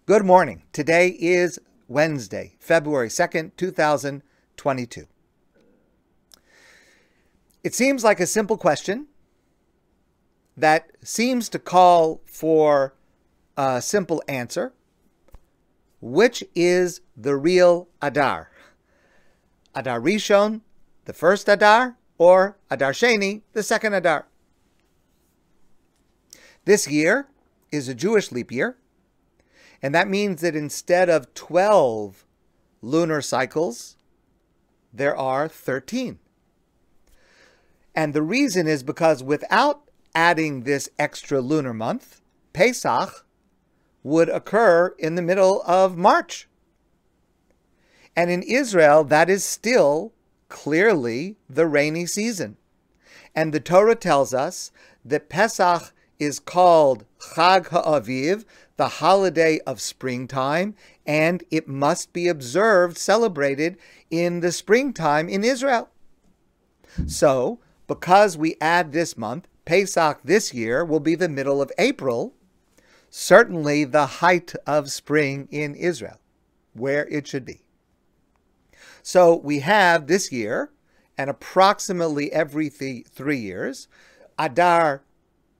Good morning. Today is Wednesday, February 2nd, 2022. It seems like a simple question that seems to call for a simple answer. Which is the real Adar? Adar Rishon, the first Adar, or Adar Sheni, the second Adar? This year is a Jewish leap year. And that means that instead of 12 lunar cycles, there are 13. And the reason is because without adding this extra lunar month, Pesach would occur in the middle of March. And in Israel, that is still clearly the rainy season. And the Torah tells us that Pesach is called Chag HaAviv, the holiday of springtime, and it must be observed, celebrated in the springtime in Israel. So, because we add this month, Pesach this year will be the middle of April, certainly the height of spring in Israel, where it should be. So we have this year, and approximately every 3 years, Adar,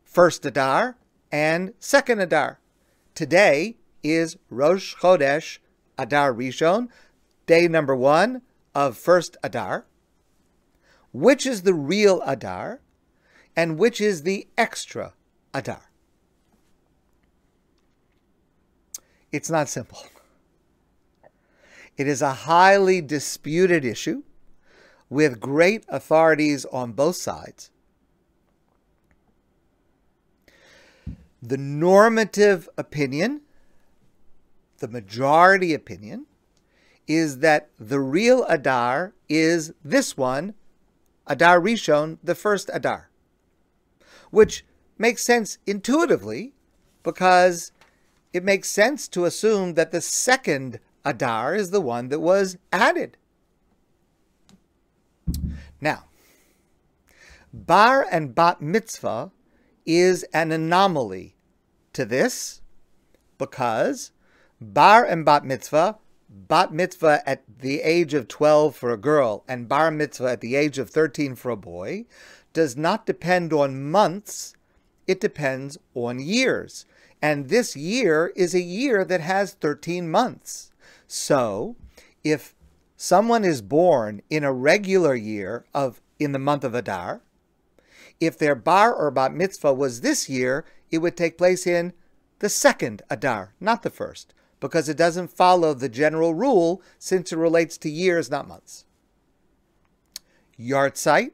first Adar, and second Adar. Today is Rosh Chodesh Adar Rishon, day number 1 of first Adar. Which is the real Adar, and which is the extra Adar? It's not simple. It is a highly disputed issue with great authorities on both sides. The normative opinion, the majority opinion, is that the real Adar is this one, Adar Rishon, the first Adar, which makes sense intuitively because it makes sense to assume that the second Adar is the one that was added. Now, bar and bat mitzvah is an anomaly to this because bar and bat mitzvah at the age of 12 for a girl and bar mitzvah at the age of 13 for a boy, does not depend on months, it depends on years. And this year is a year that has 13 months. So, if someone is born in a regular year in the month of Adar, if their bar or bat mitzvah was this year, it would take place in the second Adar, not the first, because it doesn't follow the general rule since it relates to years, not months. Yartzeit.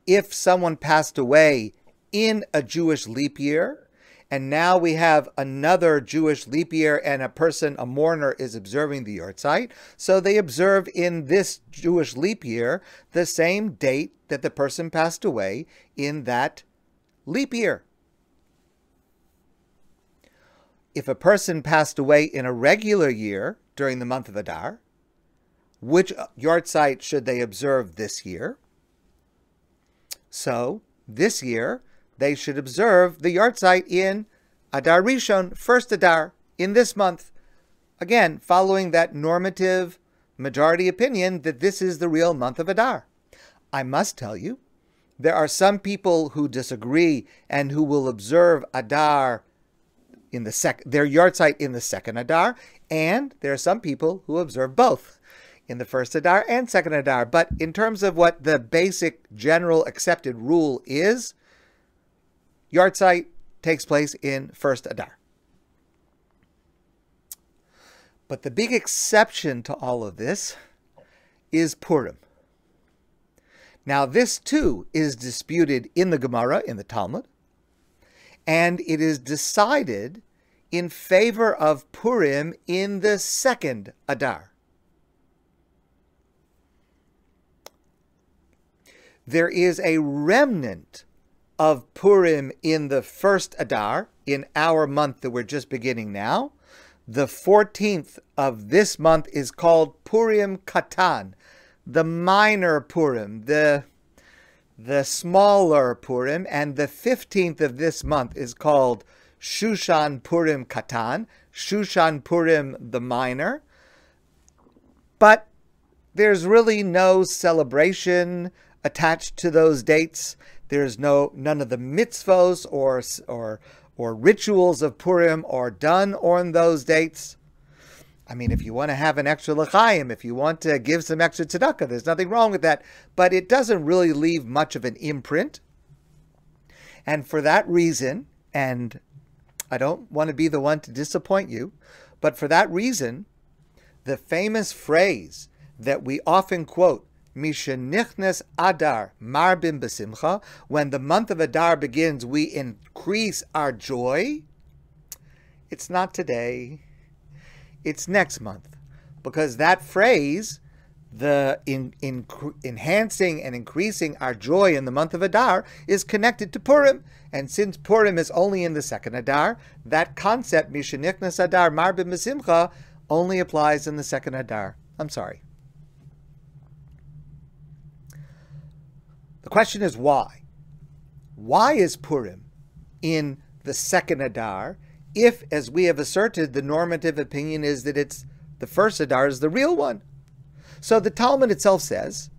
If someone passed away in a Jewish leap year, and now we have another Jewish leap year and a mourner is observing the Yartzeit, so they observe in this Jewish leap year the same date that the person passed away in that leap year. If a person passed away in a regular year during the month of Adar, which Yartzeit should they observe this year? So, this year, they should observe the Yartzeit in Adar Rishon, first Adar, in this month. Again, following that normative majority opinion that this is the real month of Adar. I must tell you, there are some people who disagree and who will observe Adar in their Yartzeit in the second Adar, and there are some people who observe both in the first Adar and second Adar. But in terms of what the basic general accepted rule is, Yartzeit takes place in first Adar. But the big exception to all of this is Purim. Now this too is disputed in the Gemara, in the Talmud, and it is decided in favor of Purim in the second Adar. There is a remnant of Purim in the first Adar, in our month that we're just beginning now. The 14th of this month is called Purim Katan, the minor Purim, the smaller Purim, and the 15th of this month is called Shushan Purim Katan, Shushan Purim the minor. But there's really no celebration attached to those dates. There's none of the mitzvos or rituals of Purim are done on those dates. I mean, if you want to have an extra l'chaim, if you want to give some extra tzedakah, there's nothing wrong with that. But it doesn't really leave much of an imprint. And for that reason, and I don't want to be the one to disappoint you, but for that reason, the famous phrase that we often quote, Mishenichnes Adar marbim besimcha, when the month of Adar begins, we increase our joy. It's not today. It's next month. Because that phrase, the enhancing and increasing our joy in the month of Adar, is connected to Purim. And since Purim is only in the second Adar, that concept, Mishenichnes Adar marbim besimcha, only applies in the second Adar. I'm sorry. The question is why? Why is Purim in the second Adar if, as we have asserted, the normative opinion is that it's the first Adar is the real one? So the Talmud itself says,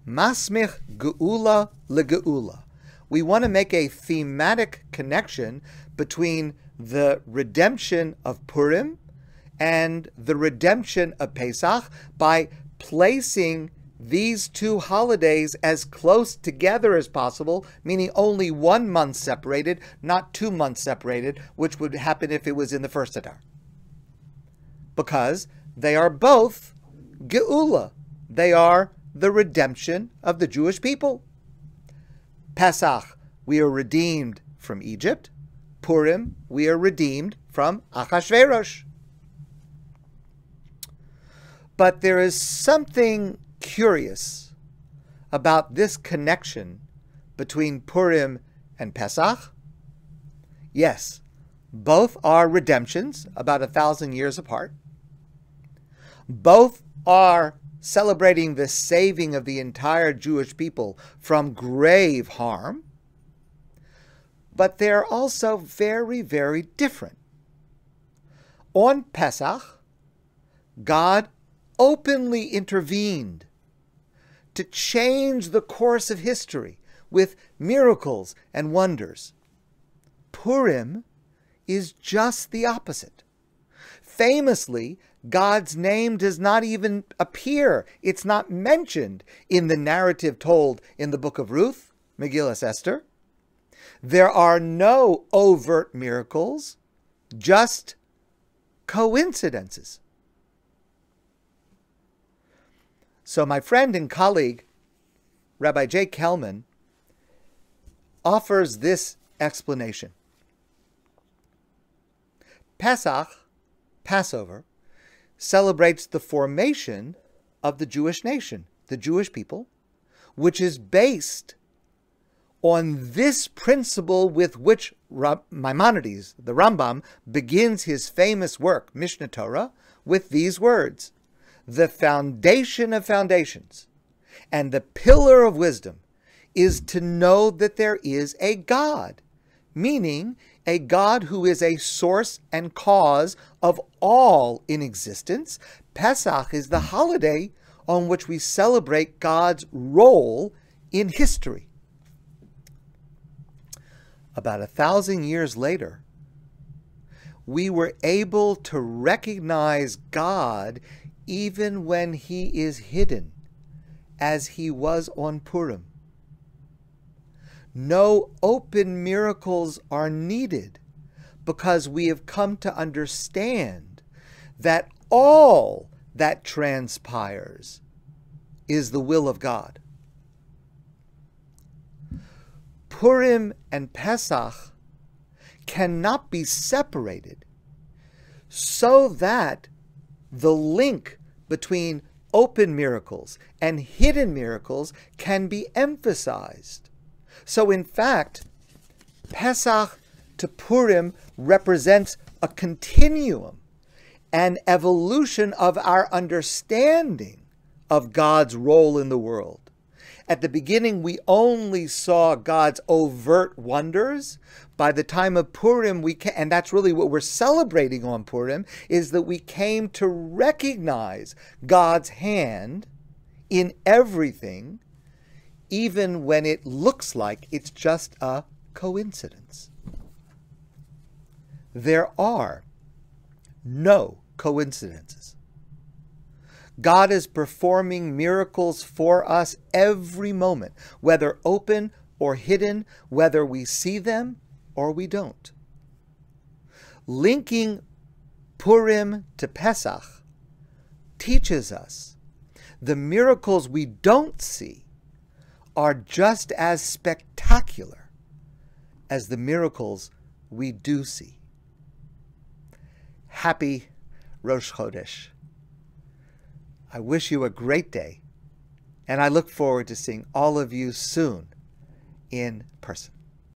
Masmich geula legeula. We want to make a thematic connection between the redemption of Purim and the redemption of Pesach by placing these two holidays as close together as possible, meaning only 1 month separated, not 2 months separated, which would happen if it was in the first Adar. Because they are both Geula. They are the redemption of the Jewish people. Pesach, we are redeemed from Egypt. Purim, we are redeemed from Achashverosh. But there is something curious about this connection between Purim and Pesach. Yes, both are redemptions, about 1,000 years apart. Both are celebrating the saving of the entire Jewish people from grave harm. But they're also very, very different. On Pesach, God openly intervened to change the course of history with miracles and wonders. Purim is just the opposite. Famously, God's name does not even appear. It's not mentioned in the narrative told in the book of Ruth, Megillas Esther. There are no overt miracles, just coincidences. So my friend and colleague, Rabbi J. Kelman, offers this explanation. Pesach, Passover, celebrates the formation of the Jewish nation, the Jewish people, which is based on this principle with which Maimonides, the Rambam, begins his famous work, Mishnah Torah, with these words: the foundation of foundations and the pillar of wisdom is to know that there is a God, meaning a God who is a source and cause of all in existence. Pesach is the holiday on which we celebrate God's role in history. About 1,000 years later, we were able to recognize God even when he is hidden, as he was on Purim. No open miracles are needed because we have come to understand that all that transpires is the will of God. Purim and Pesach cannot be separated so that the link between open miracles and hidden miracles can be emphasized. So in fact, Pesach to Purim represents a continuum, an evolution of our understanding of God's role in the world. At the beginning, we only saw God's overt wonders. By the time of Purim, and that's really what we're celebrating on Purim, is that we came to recognize God's hand in everything, even when it looks like it's just a coincidence. There are no coincidences. God is performing miracles for us every moment, whether open or hidden, whether we see them or we don't. Linking Purim to Pesach teaches us the miracles we don't see are just as spectacular as the miracles we do see. Happy Rosh Chodesh. I wish you a great day, and I look forward to seeing all of you soon in person.